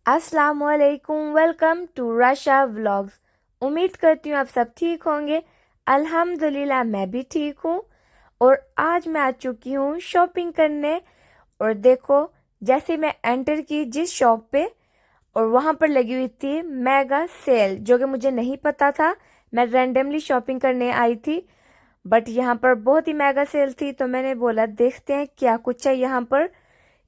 अस्सलामुअलैकुम, welcome to रशा vlogs. उम्मीद करती हूँ आप सब ठीक होंगे। अल्हम्दुलिल्लाह मैं भी ठीक हूँ। और आज मैं आ चुकी हूँ शॉपिंग करने। और देखो, जैसे मैं एंटर की जिस शॉप पे, और वहां पर लगी हुई थी मेगा सेल, जो कि मुझे नहीं पता था। मैं रैंडमली शॉपिंग करने आई थी, बट यहाँ पर बहुत ही मेगा सेल थी, तो मैंने बोला देखते हैं क्या कुछ है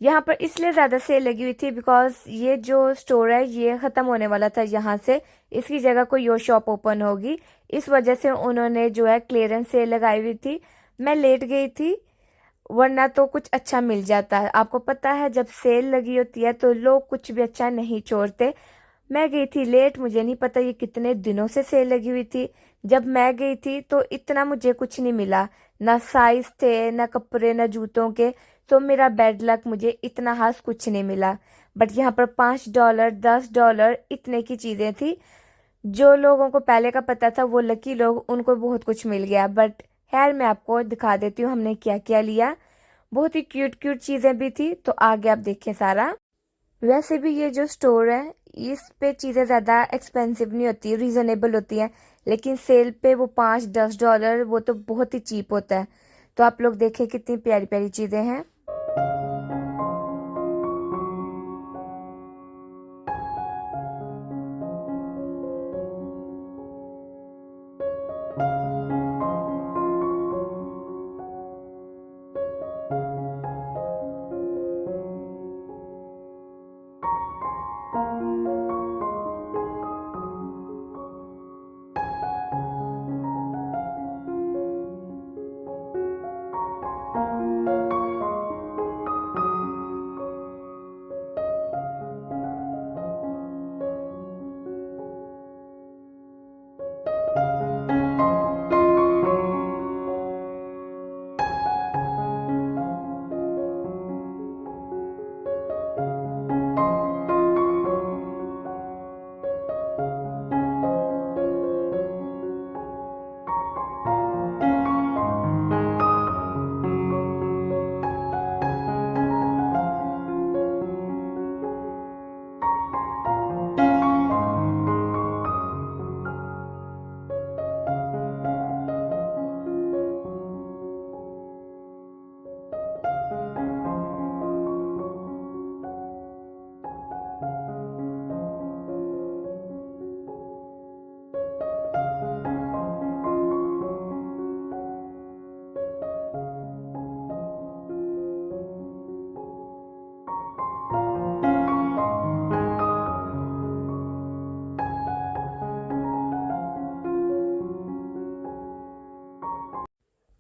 यहाँ पर इसलिए ज्यादा सेल लगी हुई थी बिकॉज ये जो स्टोर है ये खत्म होने वाला था यहाँ से। इसकी जगह कोई और शॉप ओपन होगी, इस वजह से उन्होंने जो है क्लियरेंस सेल लगाई हुई थी। मैं लेट गई थी, वरना तो कुछ अच्छा मिल जाता है। आपको पता है जब सेल लगी होती है तो लोग कुछ भी अच्छा नहीं छोड़ते। मैं गई थी लेट, मुझे नहीं पता ये कितने दिनों से सेल लगी हुई थी। जब मैं गई थी तो इतना मुझे कुछ नहीं मिला, ना साइज थे, ना कपड़े, ना जूतों के। तो मेरा बैड लक, मुझे इतना खास कुछ नहीं मिला। बट यहाँ पर $5, $10 इतने की चीजें थी। जो लोगों को पहले का पता था वो लकी लोग, उनको बहुत कुछ मिल गया। बट खैर, मैं आपको दिखा देती हूँ हमने क्या क्या लिया। बहुत ही क्यूट क्यूट चीजें भी थी, तो आगे आप देखें सारा। वैसे भी ये जो स्टोर है, इस पे चीज़ें ज़्यादा एक्सपेंसिव नहीं होती, रीज़नेबल होती हैं। लेकिन सेल पे वो $5-10 वो तो बहुत ही चीप होता है। तो आप लोग देखें कितनी प्यारी प्यारी चीज़ें हैं।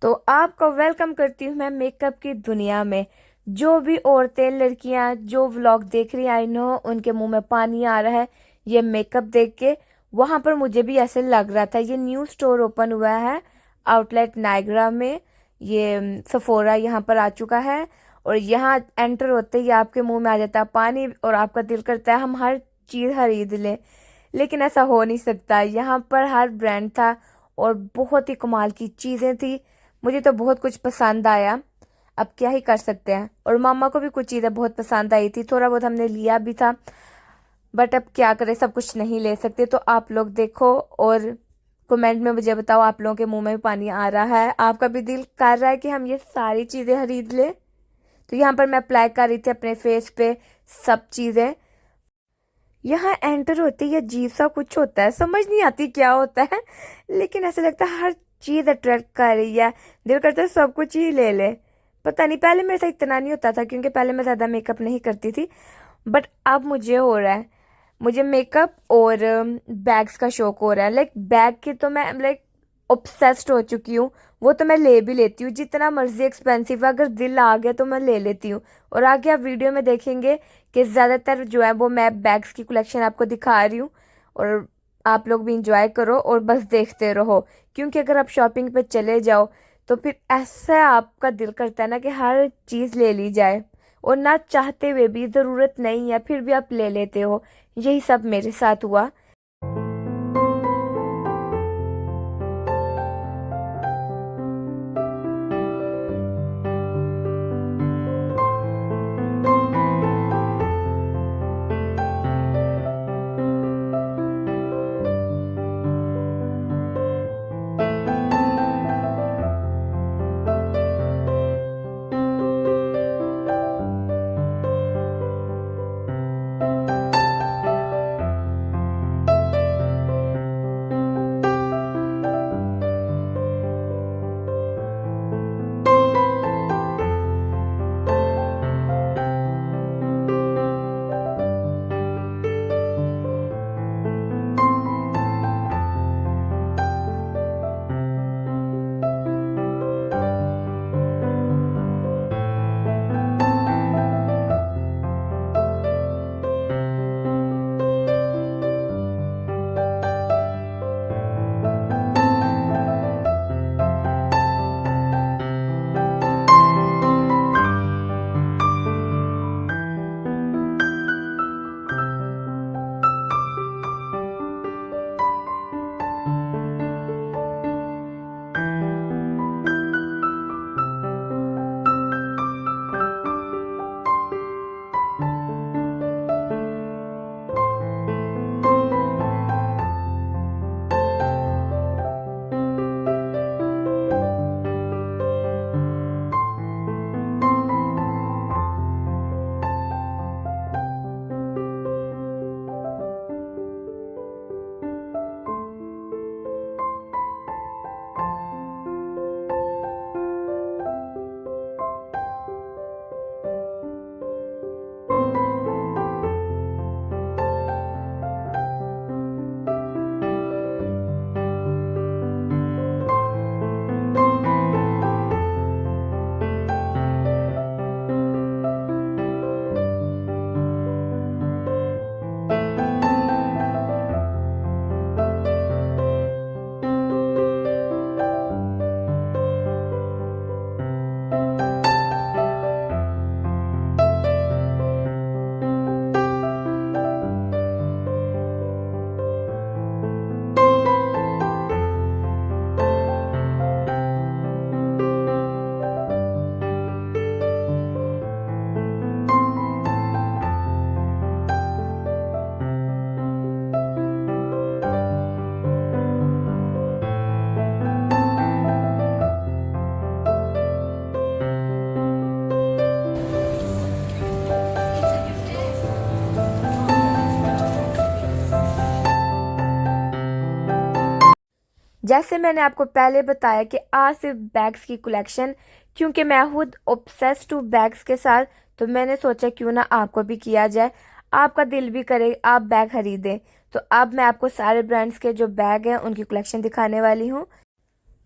तो आपको वेलकम करती हूँ मैं मेकअप की दुनिया में। जो भी औरतें, लड़कियां जो व्लॉग देख रही हैं, आई नो उनके मुंह में पानी आ रहा है ये मेकअप देख के। वहां पर मुझे भी ऐसे लग रहा था। ये न्यू स्टोर ओपन हुआ है आउटलेट नायग्रा में। ये सफोरा यहाँ पर आ चुका है, और यहाँ एंटर होते ही आपके मुंह में आ जाता है पानी, और आपका दिल करता है हम हर चीज खरीद लें। लेकिन ऐसा हो नहीं सकता, यहाँ पर हर ब्रांड था और बहुत ही कमाल की चीजें थी। मुझे तो बहुत कुछ पसंद आया, अब क्या ही कर सकते हैं। और मामा को भी कुछ चीज़ें बहुत पसंद आई थी, थोड़ा बहुत हमने लिया भी था। बट अब क्या करें, सब कुछ नहीं ले सकते। तो आप लोग देखो और कमेंट में मुझे बताओ, आप लोगों के मुंह में भी पानी आ रहा है, आपका भी दिल कर रहा है कि हम ये सारी चीज़ें खरीद लें। तो यहाँ पर मैं अप्लाई कर रही थी अपने फेस पे सब चीज़ें। यहाँ एंटर होते ही अजीब सा कुछ होता है, समझ नहीं आती क्या होता है, लेकिन ऐसा लगता है हर चीज अट्रैक्ट कर रही है। दिल करता है सब कुछ ही ले ले। पता नहीं, पहले मेरे साथ इतना नहीं होता था क्योंकि पहले मैं ज्यादा मेकअप नहीं करती थी। बट अब मुझे हो रहा है, मुझे मेकअप और बैग्स का शौक हो रहा है। लाइक बैग की तो मैं लाइक ऑब्सेस्ड हो चुकी हूँ। वो तो मैं ले भी लेती हूँ, जितना मर्जी एक्सपेंसिव है, अगर दिल आ गया तो मैं ले लेती हूँ। और आगे आप वीडियो में देखेंगे कि ज़्यादातर जो है वो मैं बैग्स की कलेक्शन आपको दिखा रही हूँ। और आप लोग भी इंजॉय करो और बस देखते रहो, क्योंकि अगर आप शॉपिंग पे चले जाओ तो फिर ऐसा आपका दिल करता है ना कि हर चीज़ ले ली जाए, और ना चाहते हुए भी, ज़रूरत नहीं है फिर भी आप ले लेते हो। यही सब मेरे साथ हुआ। जैसे मैंने आपको पहले बताया कि आज सिर्फ बैग्स की कलेक्शन, क्योंकि मैं खुद ऑब्सेस्ड हूँ बैग्स के साथ, तो मैंने सोचा क्यों ना आपको भी किया जाए, आपका दिल भी करे आप बैग खरीदें। तो अब मैं आपको सारे ब्रांड्स के जो बैग हैं उनकी कलेक्शन दिखाने वाली हूँ।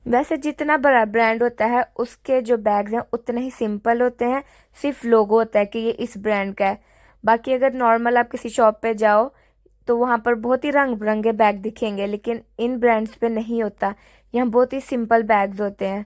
वैसे जितना बड़ा ब्रांड होता है उसके जो बैग्स हैं उतने ही सिंपल होते हैं, सिर्फ लोगो होता है कि ये इस ब्रांड का है। बाकी अगर नॉर्मल आप किसी शॉप पे जाओ तो वहाँ पर बहुत ही रंग बिरंगे बैग दिखेंगे, लेकिन इन ब्रांड्स पे नहीं होता। यहाँ बहुत ही सिंपल बैग्स होते हैं।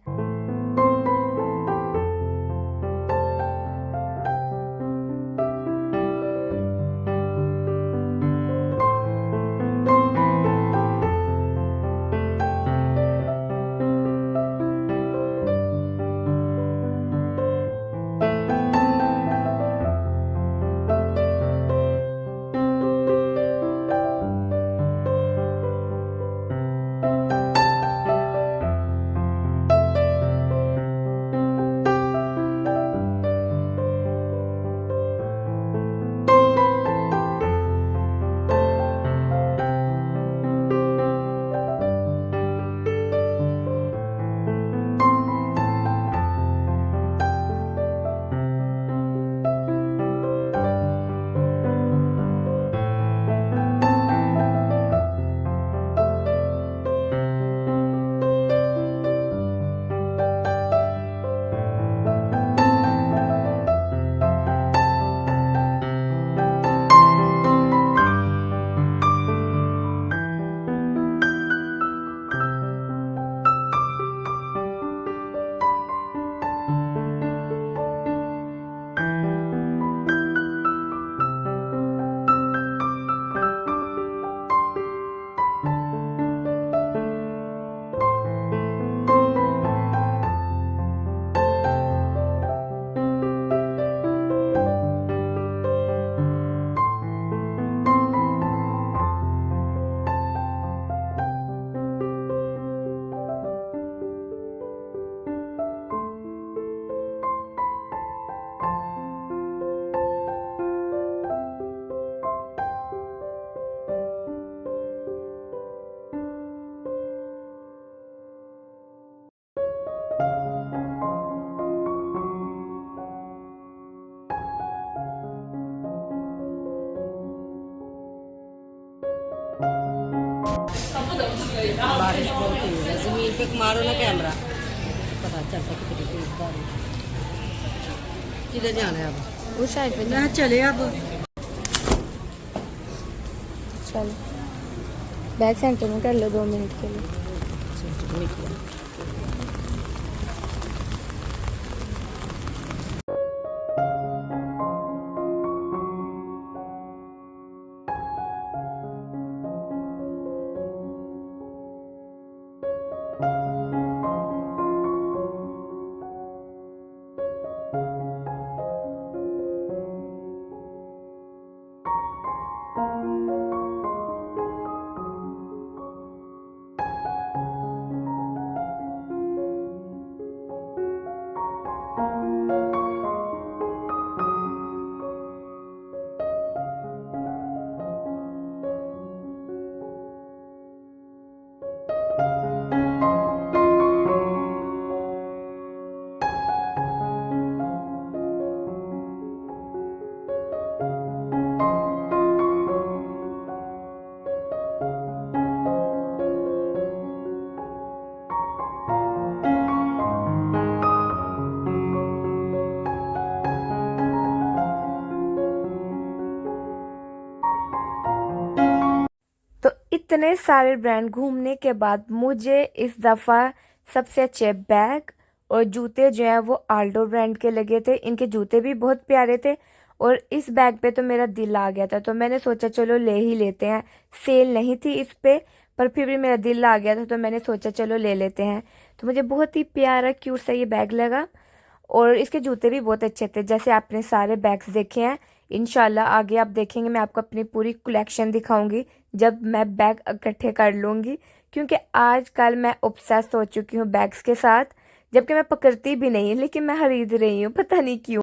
बारिश बहुत हुई है, जमीन पे मारो ना कैमरा, पता चलता कितनी तेज बारिश। किधर जाना है अब? उस साइड पे मैं चले अब। चलो बैग सेंटर में कर लो 2 मिनट के लिए। तो इतने सारे ब्रांड घूमने के बाद मुझे इस दफ़ा सबसे अच्छे बैग और जूते जो है वो आल्डो ब्रांड के लगे थे। इनके जूते भी बहुत प्यारे थे और इस बैग पे तो मेरा दिल आ गया था, तो मैंने सोचा चलो ले ही लेते हैं। सेल नहीं थी इस पे, पर फिर भी मेरा दिल आ गया था तो मैंने सोचा चलो ले लेते हैं। तो मुझे बहुत ही प्यारा क्यूट सा ये बैग लगा और इसके जूते भी बहुत अच्छे थे। जैसे आपने सारे बैग्स देखे हैं, इंशाल्लाह आगे आप देखेंगे मैं आपको अपनी पूरी कलेक्शन दिखाऊंगी जब मैं बैग इकट्ठे कर लूँगी, क्योंकि आजकल मैं ऑब्सेस्ड हो चुकी हूँ बैग्स के साथ। जबकि मैं पकड़ती भी नहीं, लेकिन मैं खरीद रही हूँ, पता नहीं क्यों।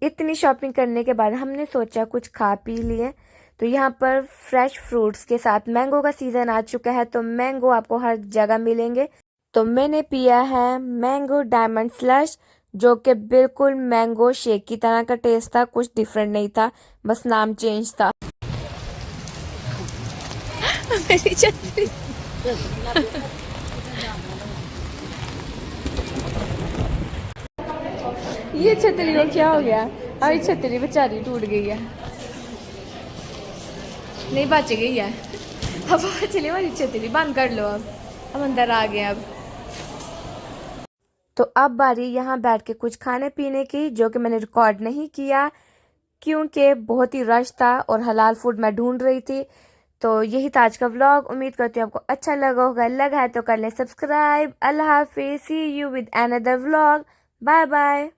इतनी शॉपिंग करने के बाद हमने सोचा कुछ खा पी लिए, तो यहाँ पर फ्रेश फ्रूट्स के साथ मैंगो का सीज़न आ चुका है, तो मैंगो आपको हर जगह मिलेंगे। तो मैंने पिया है मैंगो डायमंड स्लश, जो कि बिल्कुल मैंगो शेक की तरह का टेस्ट था, कुछ डिफरेंट नहीं था, बस नाम चेंज था। मेरी छतरी ये छतरी को क्या हो गया? अभी छतरी बेचारी टूट गई है, नहीं बच गई है। अब चलिए हमारी छतरी बंद कर लो, अब अंदर आ गए। अब तो अब बारी यहाँ बैठ के कुछ खाने पीने की, जो कि मैंने रिकॉर्ड नहीं किया क्योंकि बहुत ही रश था और हलाल फूड मैं ढूंढ रही थी। तो यही था आज का व्लॉग। उम्मीद करती हूँ आपको अच्छा लगा होगा। लगा है तो कर लें सब्सक्राइब। अल्लाह हाफिज़, see you with another vlog. Bye bye.